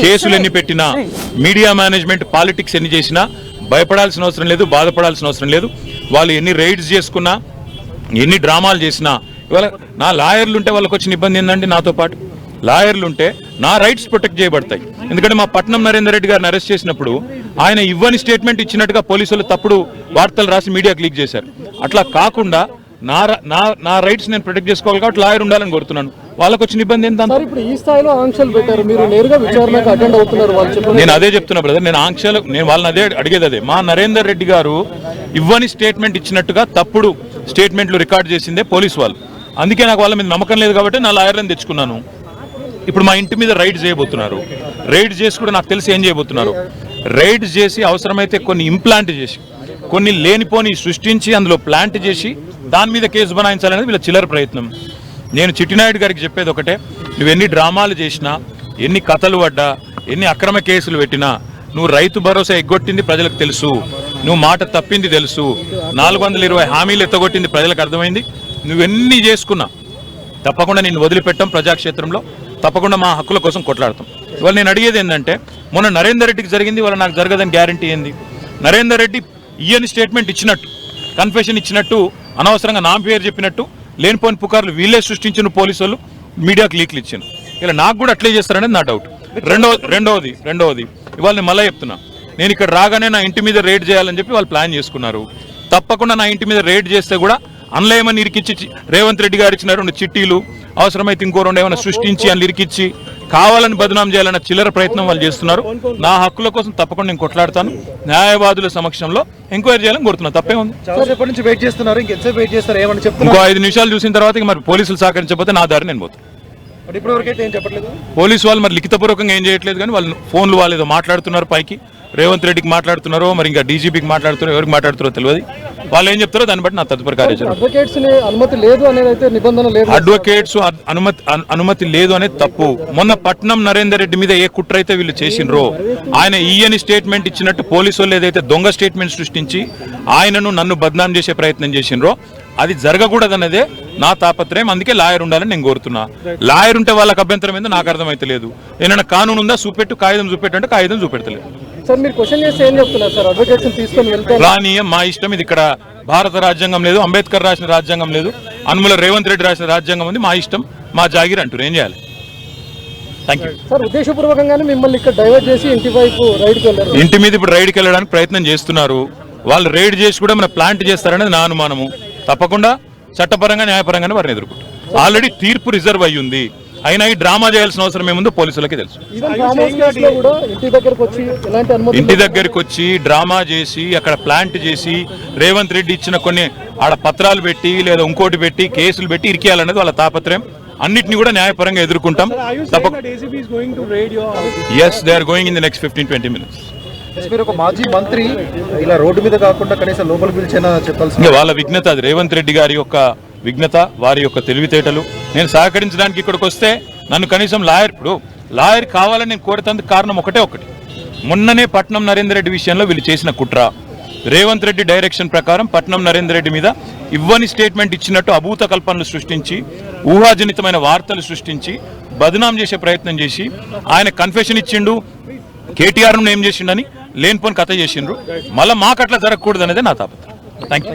కేసులు ఎన్ని పెట్టినా మీడియా మేనేజ్మెంట్ పాలిటిక్స్ ఎన్ని చేసినా భయపడాల్సిన అవసరం లేదు, బాధపడాల్సిన అవసరం లేదు. వాళ్ళు ఎన్ని రైడ్స్ చేసుకున్నా, ఎన్ని డ్రామాలు చేసినా, ఇవాళ నా లాయర్లు ఉంటే వాళ్ళకి వచ్చిన ఇబ్బంది ఏంటంటే, నాతో పాటు లాయర్లు ఉంటే నా రైట్స్ ప్రొటెక్ట్ చేయబడతాయి. ఎందుకంటే మా పట్నం నరేందర్ రెడ్డి గారిని అరెస్ట్ చేసినప్పుడు ఆయన ఇవ్వని స్టేట్మెంట్ ఇచ్చినట్టుగా పోలీసులు తప్పుడు వార్తలు రాసి మీడియాకి లీక్ చేశారు. అట్లా కాకుండా నా రైట్స్ నేను ప్రొటెక్ట్ చేసుకోవాలి కాబట్టి లాయర్ ఉండాలని కోరుతున్నాను. వాళ్ళకి వచ్చిన ఇబ్బంది ఏంటంటే, నేను అదే చెప్తున్నా బ్రదర్. నేను వాళ్ళని అదే అడిగేది అదే. మా నరేందర్ రెడ్డి గారు ఇవ్వని స్టేట్మెంట్ ఇచ్చినట్టుగా తప్పుడు స్టేట్మెంట్లు రికార్డ్ చేసిందే పోలీసు వాళ్ళు. అందుకే నాకు వాళ్ళ మీద నమ్మకం లేదు కాబట్టి నా లాయర్లను తెచ్చుకున్నాను. ఇప్పుడు మా ఇంటి మీద రైడ్ చేయబోతున్నారు. రైడ్ చేసి కూడా నాకు తెలిసి ఏం చేయబోతున్నారు, రైడ్ చేసి అవసరమైతే కొన్ని ఇంప్లాంట్ చేసి, కొన్ని లేనిపోని సృష్టించి అందులో ప్లాంట్ చేసి దాని మీద కేసు బనాయించాలనేది వీళ్ళ చిల్లర ప్రయత్నం. నేను చిట్టినాయుడు గారికి చెప్పేది ఒకటే, నువ్వు ఎన్ని డ్రామాలు చేసినా, ఎన్ని కథలు పడ్డా, ఎన్ని అక్రమ కేసులు పెట్టినా, నువ్వు రైతు భరోసా ఎగ్గొట్టింది ప్రజలకు తెలుసు, నువ్వు మాట తప్పింది తెలుసు, 420 హామీలు ఎత్తగొట్టింది ప్రజలకు అర్థమైంది. నువ్వెన్ని చేసుకున్నా తప్పకుండా నిన్ను వదిలిపెట్టాం. ప్రజాక్షేత్రంలో తప్పకుండా మా హక్కుల కోసం కొట్లాడతాం. ఇవాళ నేను అడిగేది ఏంటంటే, మొన్న నరేందర్ రెడ్డికి జరిగింది, ఇవాళ నాకు జరగదని గ్యారంటీ ఏంది? నరేందర్ రెడ్డి ఈయని స్టేట్మెంట్ ఇచ్చినట్టు, కన్ఫెషన్ ఇచ్చినట్టు, అనవసరంగా నా పేరు చెప్పినట్టు లేనిపోని పుకార్లు వీళ్ళే సృష్టించిన పోలీసు వాళ్ళు మీడియాకు లీక్లు ఇచ్చాను. ఇలా నాకు కూడా అట్లే చేస్తారనేది నా డౌట్. రెండవది ఇవాళ నేను మళ్ళీ చెప్తున్నా, నేను ఇక్కడ రాగానే నా ఇంటి మీద రైడ్ చేయాలని చెప్పి వాళ్ళు ప్లాన్ చేసుకున్నారు. తప్పకుండా నా ఇంటి మీద రైడ్ చేస్తే కూడా అందులో ఏమని ఇరికిచ్చి, రేవంత్ రెడ్డి గారు ఇచ్చిన 2 చిట్టీలు, అవసరమైతే ఇంకో 2 ఏమైనా సృష్టించి అందులో ఇరికిచ్చి కావాలని బదనాం చేయాలన్న చిల్లర ప్రయత్నం వాళ్ళు చేస్తున్నారు. నా హక్కుల కోసం తప్పకుండా నేను కొట్లాడతాను. న్యాయవాదుల సమక్షంలో ఎంక్వైరీ చేయాలని కోరుతున్నా. తప్పే ఉంది. ఇంకో 5 నిమిషాలు చూసిన తర్వాత మరి పోలీసులు సహకరించకపోతే నా దారి నేను పోతాను. పోలీసు వాళ్ళు మరి లిఖితపూర్వకంగా ఏం చేయట్లేదు, కానీ వాళ్ళు ఫోన్లు వాళ్ళు ఏదో మాట్లాడుతున్నారు. పైకి రేవంత్ రెడ్డికి మాట్లాడుతున్నారో, మరి ఇంకా డీజీపీకి మాట్లాడుతున్నారో, ఎవరికి మాట్లాడుతున్నారో తెలియదు. వాళ్ళు ఏం చెప్తారో దాన్ని బట్టి నా తదుపరి కార్యాచరణ. అడ్వకేట్స్ అనుమతి లేదు అనేది తప్పు. మొన్న పట్నం నరేందర్ రెడ్డి మీద ఏ కుట్ర అయితే వీళ్ళు చేసినరో, ఆయన ఈయని స్టేట్మెంట్ ఇచ్చినట్టు పోలీసు వాళ్ళు ఏదైతే దొంగ స్టేట్మెంట్ సృష్టించి ఆయనను నన్ను బద్నాం చేసే ప్రయత్నం చేసినరో, అది జరగకూడదన్నదే నా తాపత్రయం. అందుకే లాయర్ ఉండాలని నేను కోరుతున్నా. లాయర్ ఉంటే వాళ్ళకి అభ్యంతరం ఏందో నాకు అర్థమైతే లేదు. ఏమైనా కానూను ఉందా, చూపెట్టు, కాగితం చూపెట్టు అంటే కాగితం చూపెడతలేదు. రాని మా ఇష్టం. ఇది ఇక్కడ భారత రాజ్యాంగం లేదు, అంబేద్కర్ రాసిన రాజ్యాంగం లేదు, అనుముల రేవంత్ రెడ్డి రాసిన రాజ్యాంగం ఉంది. మా ఇష్టం, మా జాగిర్ అంటారు, ఏం చేయాలి? ఇంటి మీద ఇప్పుడు రైడ్కి వెళ్ళడానికి ప్రయత్నం చేస్తున్నారు. వాళ్ళు రైడ్ చేసి కూడా మన ప్లాంట్ చేస్తారనేది నా అనుమానము. తప్పకుండా చట్టపరంగా న్యాయపరంగానే వారిని ఎదుర్కొంటారు. ఆల్రెడీ తీర్పు రిజర్వ్ అయ్యి ఉంది. అయినా ఈ డ్రామా చేయాల్సిన అవసరం ఏముందో పోలీసులకి తెలుసు. ఇంటి దగ్గరికి వచ్చి డ్రామా చేసి అక్కడ ప్లాంట్ చేసి రేవంత్ రెడ్డి ఇచ్చిన కొన్ని ఆడ పత్రాలు పెట్టి లేదా ఇంకోటి పెట్టి కేసులు పెట్టి ఇరికేయాలనేది వాళ్ళ తాపత్రయం. అన్నిటిని కూడా న్యాయపరంగా ఎదుర్కొంటాం. Yes, they are going in the next 15-20 minutes. మాజీ మంత్రి ఇలా రోడ్డు మీద కాకుండా కనీసం లోపలికి పిలిచేనా చెప్పాల్సింది. వాళ్ళ విఘ్నత అది, రేవంత్ రెడ్డి గారి యొక్క విఘ్నత, వారి యొక్క తెలివితేటలు. నేను సహకరించడానికి ఇక్కడికి వస్తే నన్ను కనీసం లాయర్ కావాలని నేను కోరేందుకు కారణం ఒకటి. మొన్ననే పట్నం నరేందర్ రెడ్డి విషయంలో వీళ్ళు చేసిన కుట్ర, రేవంత్ రెడ్డి డైరెక్షన్ ప్రకారం పట్నం నరేందర్ రెడ్డి మీద ఇవ్వని స్టేట్మెంట్ ఇచ్చినట్టు అభూత కల్పనలు సృష్టించి, ఊహాజనితమైన వార్తలు సృష్టించి బదనాం చేసే ప్రయత్నం చేసి, ఆయన కన్ఫెషన్ ఇచ్చిండు, కేటీఆర్ను ఏం చేసిండని లేనిపోని కథ చేసిండ్రు. మళ్ళీ మాకు అట్లా జరగకూడదు అనేది నా తాపత్రయం. Thank you.